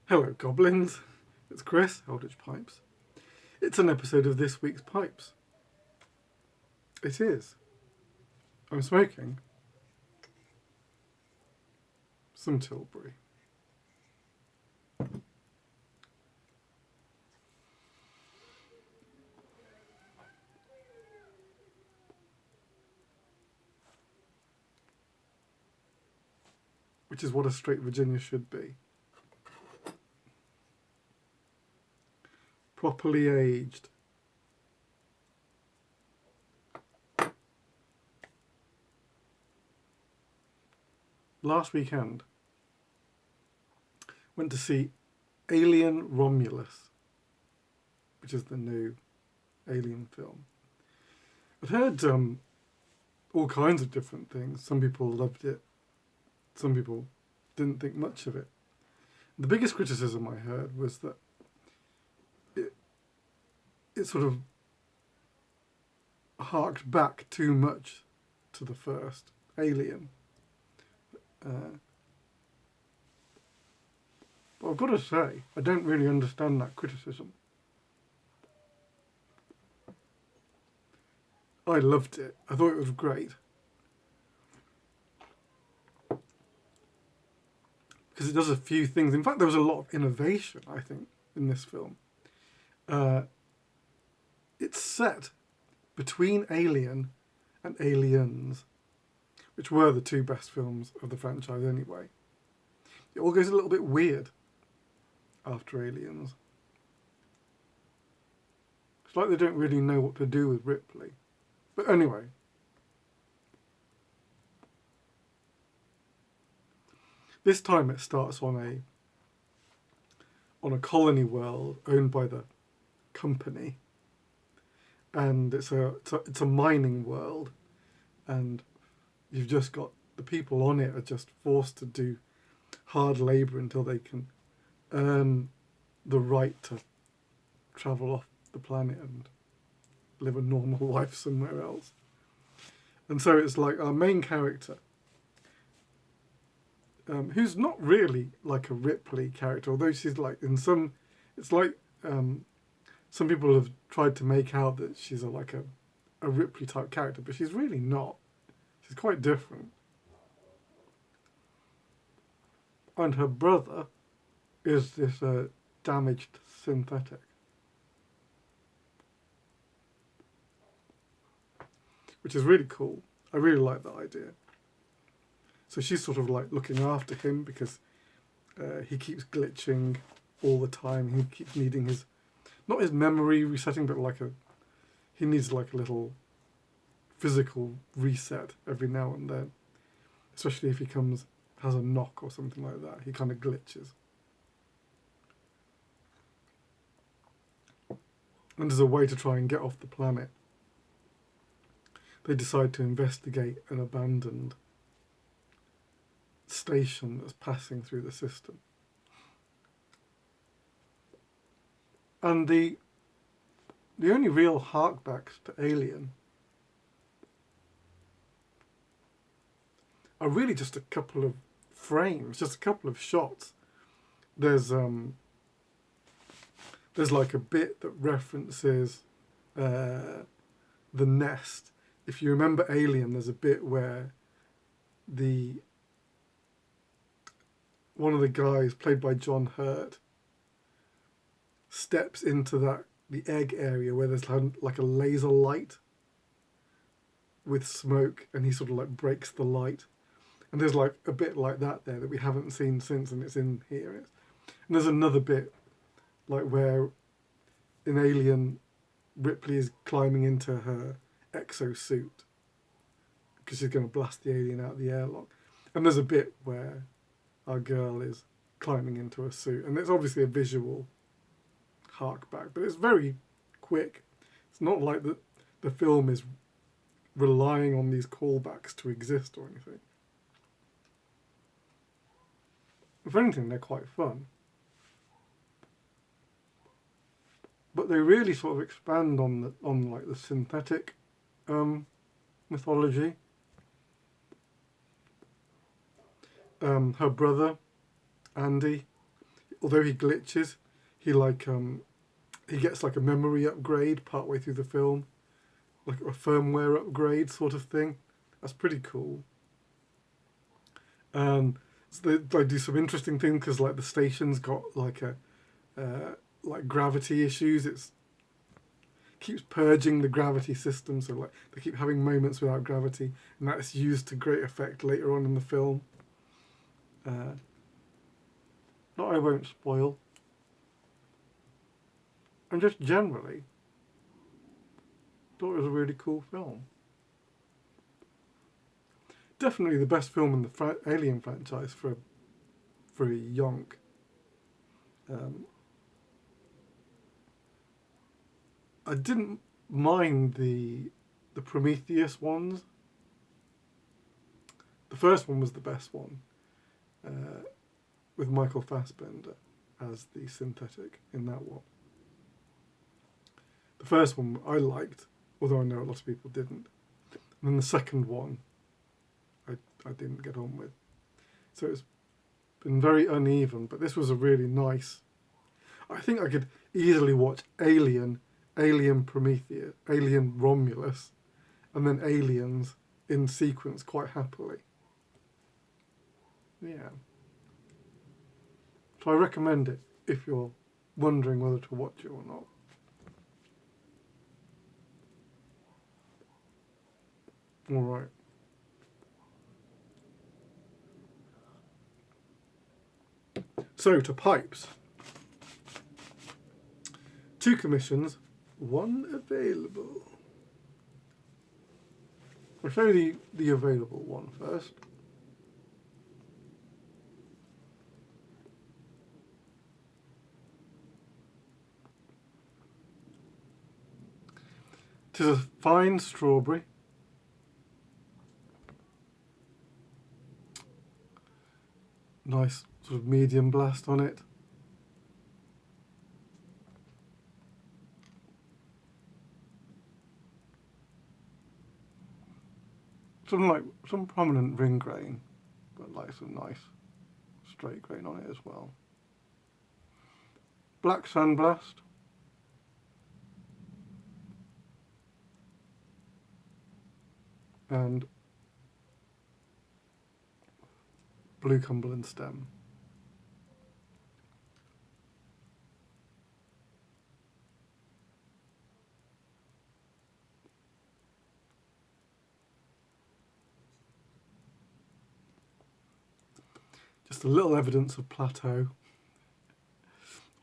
Hello, goblins. It's Chris, Eldritch Pipes. It's an episode of this week's Pipes. It is. I'm smoking some Tilbury. Which is what a straight Virginia should be. Properly aged. Last weekend, went to see Alien Romulus, which is the new Alien film. I've heard all kinds of different things. Some people loved it. Some people didn't think much of it. The biggest criticism I heard was that it sort of harked back too much to the first Alien. But I've got to say, I don't really understand that criticism. I loved it. I thought it was great. Because it does a few things. In fact, there was a lot of innovation, I think, in this film. It's set between Alien and Aliens, which were the two best films of the franchise anyway. It all goes a little bit weird after Aliens. It's like they don't really know what to do with Ripley. But anyway. This time it starts on a colony world owned by the company. And it's a mining world. And you've just got the people on it are just forced to do hard labour until they can earn the right to travel off the planet and live a normal life somewhere else. And so it's like our main character, who's not really like a Ripley character, although she's like it's like some people have tried to make out that she's a Ripley type character, but she's really not. She's quite different. And her brother is this damaged synthetic. Which is really cool. I really like that idea. So she's sort of like looking after him because he keeps glitching all the time. He keeps needing not his memory resetting, but he needs like a little physical reset every now and then. Especially if he has a knock or something like that. He kind of glitches. And as a way to try and get off the planet, they decide to investigate an abandoned station that's passing through the system. And the only real harkbacks to Alien are really just a couple of frames, just a couple of shots. There's like a bit that references the nest. If you remember Alien, there's a bit where one of the guys, played by John Hurt, steps into the egg area where there's like a laser light with smoke, and he sort of like breaks the light. And there's like a bit like that there that we haven't seen since, and it's in here. And there's another bit like where in Alien, Ripley is climbing into her exosuit because she's going to blast the alien out of the airlock. And there's a bit where our girl is climbing into a suit. And it's obviously a visual hark back, but it's very quick. It's not like the film is relying on these callbacks to exist or anything. If anything, they're quite fun. But they really sort of expand on the synthetic mythology. Her brother, Andy, although he glitches, he he gets like a memory upgrade partway through the film, like a firmware upgrade sort of thing. That's pretty cool. So they do some interesting things because like the station's got like like gravity issues. It's keeps purging the gravity system, so like they keep having moments without gravity, and that's used to great effect later on in the film. That I won't spoil. And just generally, thought it was a really cool film. Definitely the best film in the Alien franchise for a yonk. I didn't mind the Prometheus ones. The first one was the best one, with Michael Fassbender as the synthetic in that one. The first one I liked, although I know a lot of people didn't. And then the second one, I didn't get on with. So it's been very uneven, but this was a really nice. I think I could easily watch Alien Prometheus, Alien Romulus, and then Aliens in sequence quite happily. Yeah. So I recommend it if you're wondering whether to watch it or not. All right. So to pipes. 2 commissions, 1 available. I'll show you the available one first. It is a fine strawberry. Nice sort of medium blast on it. Some prominent ring grain, but like some nice straight grain on it as well. Black Sandblast. And Blue Cumberland stem. Just a little evidence of plateau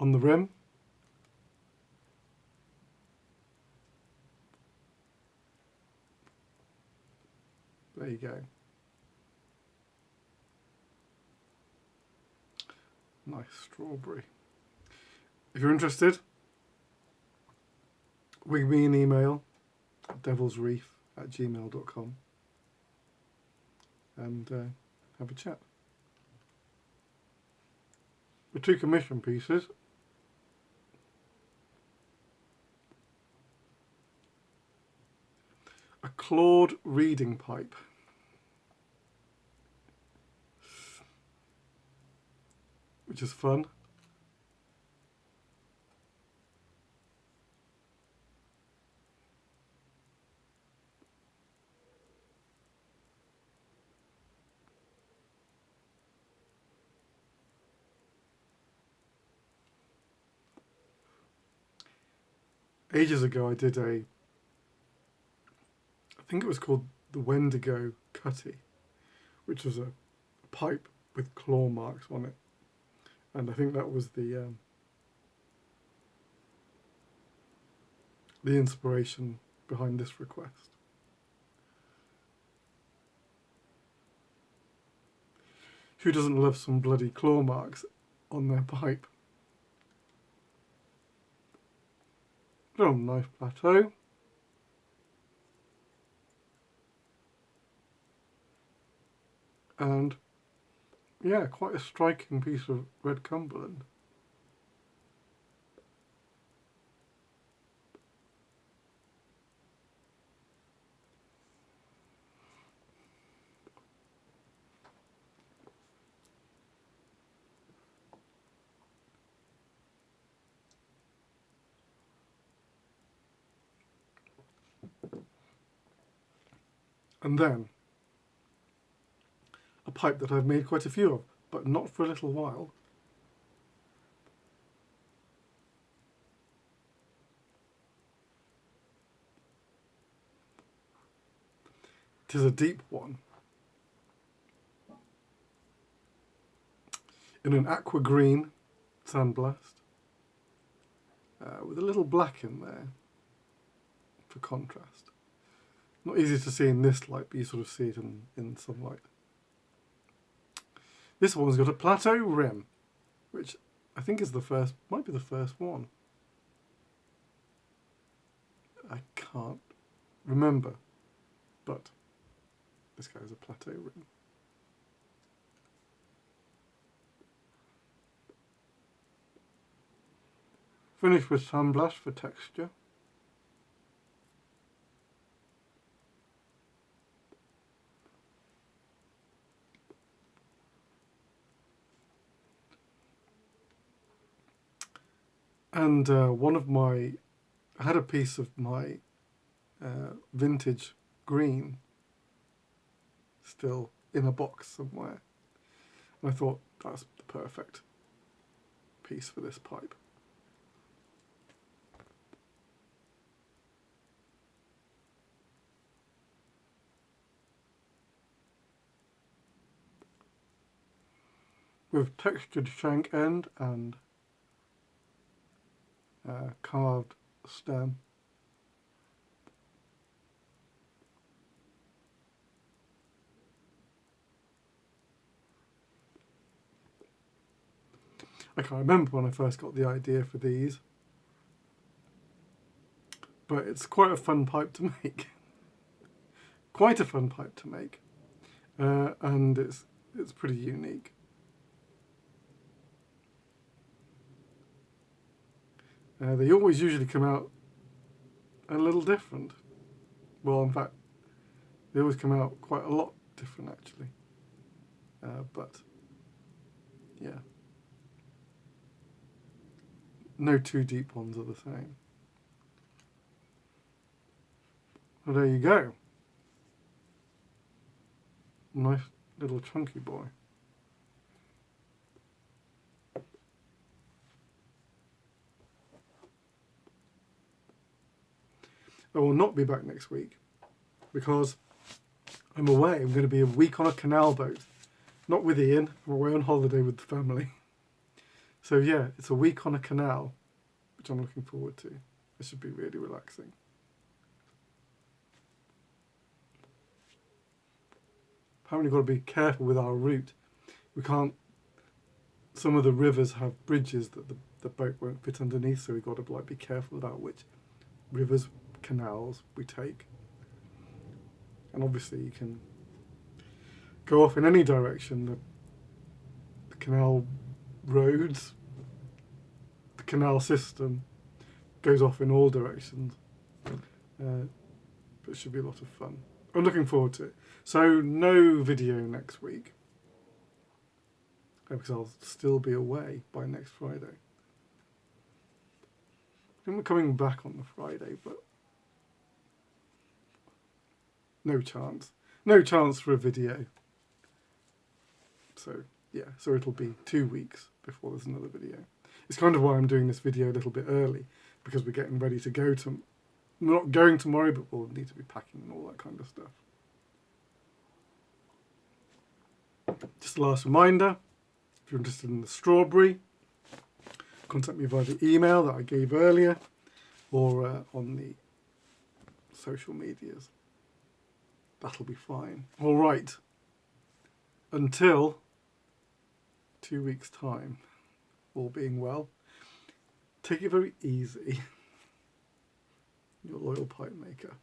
on the rim. There you go. Nice strawberry. If you're interested, wing me an email at devilsreef@gmail.com and have a chat. The 2 commission pieces. A clawed reading pipe. Which is fun. Ages ago I did I think it was called the Wendigo Cutty, which was a pipe with claw marks on it. And I think that was the inspiration behind this request. Who doesn't love some bloody claw marks on their pipe? Oh, nice plateau. And yeah, quite a striking piece of red Cumberland. And then a pipe that I've made quite a few of, but not for a little while. It is a deep one, in an aqua green sandblast, with a little black in there for contrast. Not easy to see in this light, but you sort of see it in sunlight. This one's got a plateau rim, which I think is the first, might be the first one. I can't remember, but this guy has a plateau rim. Finish with sandblast for texture. And I had a piece of my vintage green still in a box somewhere. And I thought that's the perfect piece for this pipe. With textured shank end and carved stem. I can't remember when I first got the idea for these, but it's quite a fun pipe to make. Quite a fun pipe to make, and it's pretty unique. They always usually come out a little different. Well, in fact, they always come out quite a lot different, actually. But, yeah. No two deep ones are the same. Well, there you go. Nice little chunky boy. I will not be back next week because I'm away. I'm going to be a week on a canal boat. Not with Ian. I'm away on holiday with the family. So yeah, it's a week on a canal, which I'm looking forward to. It should be really relaxing. Apparently got to be careful with our route. We can't, some of the rivers have bridges that the boat won't fit underneath, so we've got to be careful about which rivers, canals we take. And obviously you can go off in any direction. The canal roads, the canal system goes off in all directions. But it should be a lot of fun. I'm looking forward to it. So no video next week, because I'll still be away by next Friday. I think we're coming back on the Friday, but no chance. No chance for a video. So, yeah, so it'll be 2 weeks before there's another video. It's kind of why I'm doing this video a little bit early, because we're getting ready to go to... We're not going tomorrow, but we'll need to be packing and all that kind of stuff. Just a last reminder, if you're interested in the strawberry, contact me via the email that I gave earlier, or on the social medias. That'll be fine. All right. Until 2 weeks' time, all being well, take it very easy. Your loyal pipe maker.